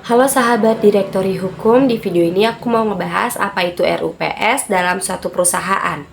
Halo sahabat Direktori Hukum, di video ini aku mau ngebahas apa itu RUPS dalam suatu perusahaan.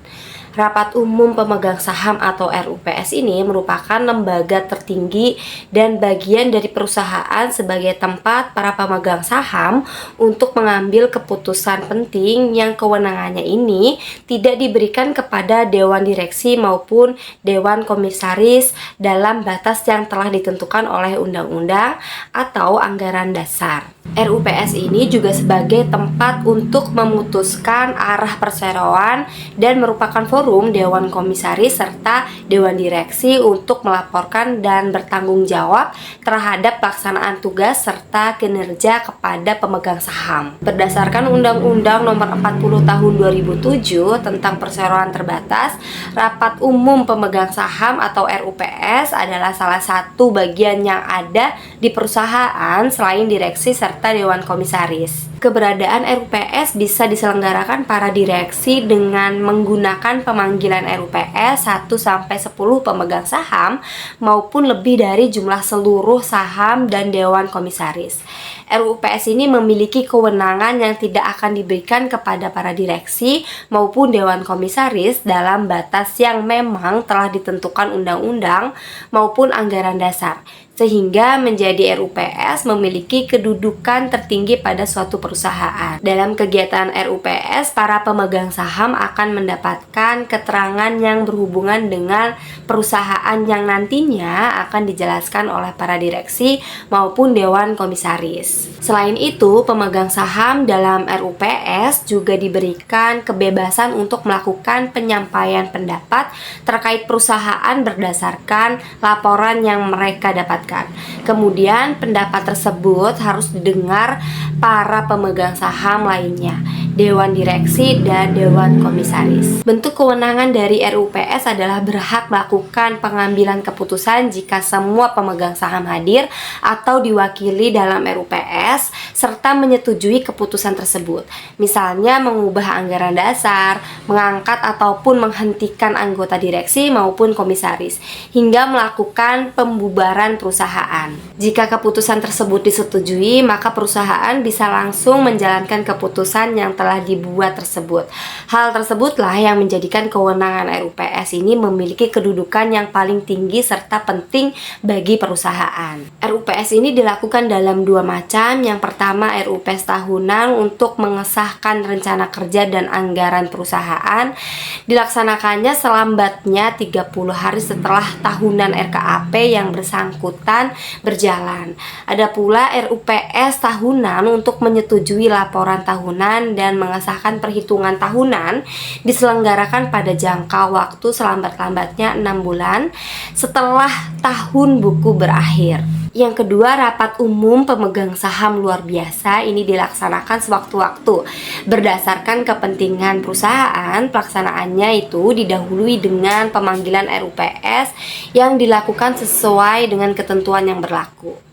Rapat Umum Pemegang Saham atau RUPS ini merupakan lembaga tertinggi dan bagian dari perusahaan sebagai tempat para pemegang saham untuk mengambil keputusan penting yang kewenangannya ini tidak diberikan kepada Dewan Direksi maupun Dewan Komisaris dalam batas yang telah ditentukan oleh undang-undang atau anggaran dasar. RUPS ini juga sebagai tempat untuk memutuskan arah perseroan dan merupakan forum Dewan Komisaris serta Dewan Direksi untuk melaporkan dan bertanggung jawab terhadap pelaksanaan tugas serta kinerja kepada pemegang saham. Berdasarkan Undang-Undang Nomor 40 Tahun 2007 tentang perseroan terbatas, Rapat Umum Pemegang Saham atau RUPS adalah salah satu bagian yang ada di perusahaan selain direksi serta Dewan Komisaris. Keberadaan RUPS bisa diselenggarakan para direksi dengan menggunakan pemanggilan RUPS 1-10 pemegang saham maupun lebih dari jumlah seluruh saham dan Dewan Komisaris. RUPS ini memiliki kewenangan yang tidak akan diberikan kepada para direksi maupun Dewan Komisaris dalam batas yang memang telah ditentukan undang-undang maupun anggaran dasar, sehingga menjadi RUPS memiliki kedudukan tertinggi pada suatu perusahaan. Dalam kegiatan RUPS, para pemegang saham akan mendapatkan keterangan yang berhubungan dengan perusahaan yang nantinya akan dijelaskan oleh para direksi maupun Dewan Komisaris. Selain itu, pemegang saham dalam RUPS juga diberikan kebebasan untuk melakukan penyampaian pendapat terkait perusahaan berdasarkan laporan yang mereka dapatkan. Kemudian pendapat tersebut harus didengar para pemegang saham lainnya, Dewan Direksi dan Dewan Komisaris. Bentuk kewenangan dari RUPS adalah berhak melakukan pengambilan keputusan jika semua pemegang saham hadir atau diwakili dalam RUPS serta menyetujui keputusan tersebut. Misalnya mengubah anggaran dasar, mengangkat ataupun menghentikan anggota direksi maupun komisaris, hingga melakukan pembubaran perusahaan. Jika keputusan tersebut disetujui, maka perusahaan bisa langsung menjalankan keputusan yang telah dibuat tersebut. Hal tersebutlah yang menjadikan kewenangan RUPS ini memiliki kedudukan yang paling tinggi serta penting bagi perusahaan. RUPS ini dilakukan dalam dua macam. Yang pertama, RUPS tahunan untuk mengesahkan rencana kerja dan anggaran perusahaan. Dilaksanakannya selambatnya 30 hari setelah tahunan RKAP yang bersangkutan berjalan. Ada pula RUPS tahunan untuk menyetujui laporan tahunan dan mengesahkan perhitungan tahunan, diselenggarakan pada jangka waktu selambat-lambatnya 6 bulan setelah tahun buku berakhir. Yang kedua, rapat umum pemegang saham luar biasa ini dilaksanakan sewaktu-waktu. Berdasarkan kepentingan perusahaan, pelaksanaannya itu didahului dengan pemanggilan RUPS yang dilakukan sesuai dengan ketentuan yang berlaku.